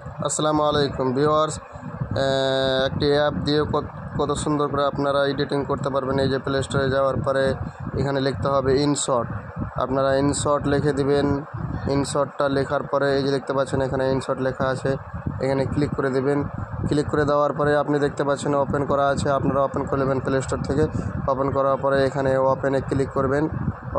আসসালামু আলাইকুম ভিউয়ার্স, একটি অ্যাপ দিয়ে কত সুন্দর করে আপনারা এডিটিং করতে পারবেন। এই যে প্লে স্টোরে যাওয়ার পরে এখানে লিখতে হবে ইনশট। আপনারা ইনশট লিখে দিবেন। ইনশটটা লেখার পরে এই যে দেখতে পাচ্ছেন এখানে ইনশট লেখা আছে, এখানে ক্লিক করে দেবেন। ক্লিক করে দেওয়ার পরে আপনি দেখতে পাচ্ছেন ওপেন করা আছে, আপনারা ওপেন করে নেবেন প্লে স্টোর থেকে। ওপেন করার পরে এখানে ওপেনে ক্লিক করবেন।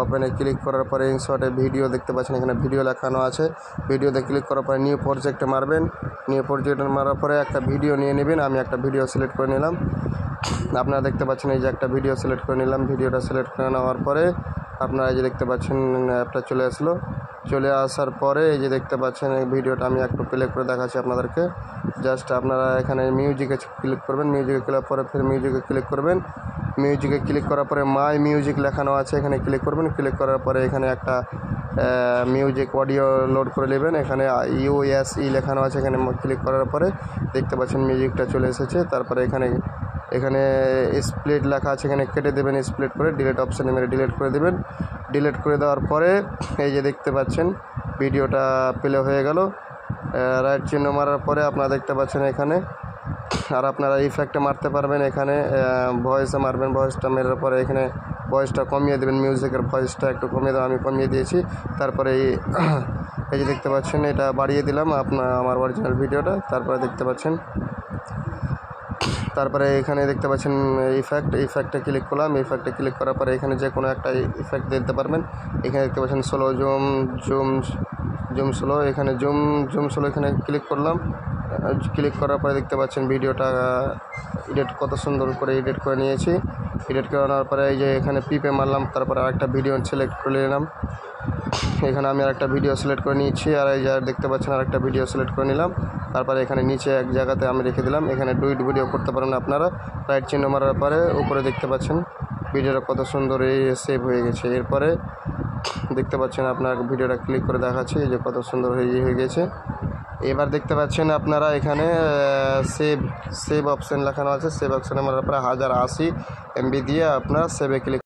ওপেনে ক্লিক করার পরে ইনশটে ভিডিও দেখতে পাচ্ছেন, এখানে ভিডিও লেখানো আছে। ভিডিওতে ক্লিক করার পরে নিউ প্রজেক্টে মারবেন। নিউ প্রজেক্টে মারার পরে একটা ভিডিও নিয়ে নেবেন। আমি একটা ভিডিও সিলেক্ট করে নিলাম। আপনারা দেখতে পাচ্ছেন এই যে একটা ভিডিও সিলেক্ট করে নিলাম। ভিডিওটা সিলেক্ট করে নেওয়ার পরে আপনারা এই যে দেখতে পাচ্ছেন অ্যাপটা চলে আসলো। চলে আসার পরে এই যে দেখতে পাচ্ছেন এই ভিডিওটা আমি একটু প্লে করে দেখাচ্ছি আপনাদেরকে। জাস্ট আপনারা এখানে মিউজিকে ক্লিক করবেন। মিউজিকে ক্লিক করে ফের মিউজিকে ক্লিক করবেন। মিউজিকে ক্লিক করার পরে মাই মিউজিক লেখানো আছে, এখানে ক্লিক করবেন। ক্লিক করার পরে এখানে একটা মিউজিক অডিও লোড করে নেবেন। এখানে ইউএসই লেখানো আছে, এখানে ক্লিক করার পরে দেখতে পাচ্ছেন মিউজিকটা চলে এসেছে। তারপরে এখানে স্প্লিট লেখা আছে, এখানে কেটে দেবেন। স্প্লিট করে ডিলিট অপশানে মেরে ডিলিট করে দেবেন। ডিলিট করে দেওয়ার পরে এই যে দেখতে পাচ্ছেন ভিডিওটা প্লে হয়ে গেল। রাইট চিহ্ন মারার পরে আপনারা দেখতে পাচ্ছেন এখানে, আর আপনারা ইফেক্টে মারতে পারবেন। এখানে ভয়েসে মারবেন। ভয়েসটা মেরার পরে এখানে ভয়েসটা কমিয়ে দেবেন। মিউজিকের ভয়েসটা একটু কমিয়ে দেবেন, আমি কমিয়ে দিয়েছি। তারপরে এই যে দেখতে পাচ্ছেন এটা বাড়িয়ে দিলাম আমার অরিজিনাল ভিডিওটা। তারপরে দেখতে পাচ্ছেন, তারপরে এখানে দেখতে পাচ্ছেন ইফেক্টে ক্লিক করলাম। ইফেক্টে ক্লিক করার পরে এখানে যে কোনো একটা ইফেক্ট দিতে পারবেন। এখানে দেখতে পাচ্ছেন স্লো জুম স্লো, এখানে জুম স্লো এখানে ক্লিক করলাম। ক্লিক করার পরে দেখতে পাচ্ছেন ভিডিওটা এডিট কত সুন্দর করে এডিট করে নিয়েছি। এডিট করে নেওয়ার পরে এই যে এখানে পিপে মারলাম। তারপরে আরেকটা ভিডিও সিলেক্ট করে নিলাম। এখানে আমি আরেকটা ভিডিও সিলেক্ট করে নিয়েছি। আর এই যে দেখতে পাচ্ছেন আরেকটা ভিডিও সিলেক্ট করে নিলাম। তারপরে এখানে নিচে এক জায়গাতে আমি রেখে দিলাম। এখানে ডুইট ভিডিও করতে পারেন আপনারা। রাইট চিহ্ন মারার পরে উপরে দেখতে পাচ্ছেন ভিডিওটা কত সুন্দর সেভ হয়ে গেছে। এরপরে দেখতে পাচ্ছেন আপনার ভিডিওটা ক্লিক করে দেখাচ্ছি যে কত সুন্দর হয়ে গেছে। এবার দেখতে পাচ্ছেন আপনারা এখানে সেভ অপশান লেখানো আছে। সেভ অপশানে মারার পরে 1080 MB দিয়ে আপনার সেভে ক্লিক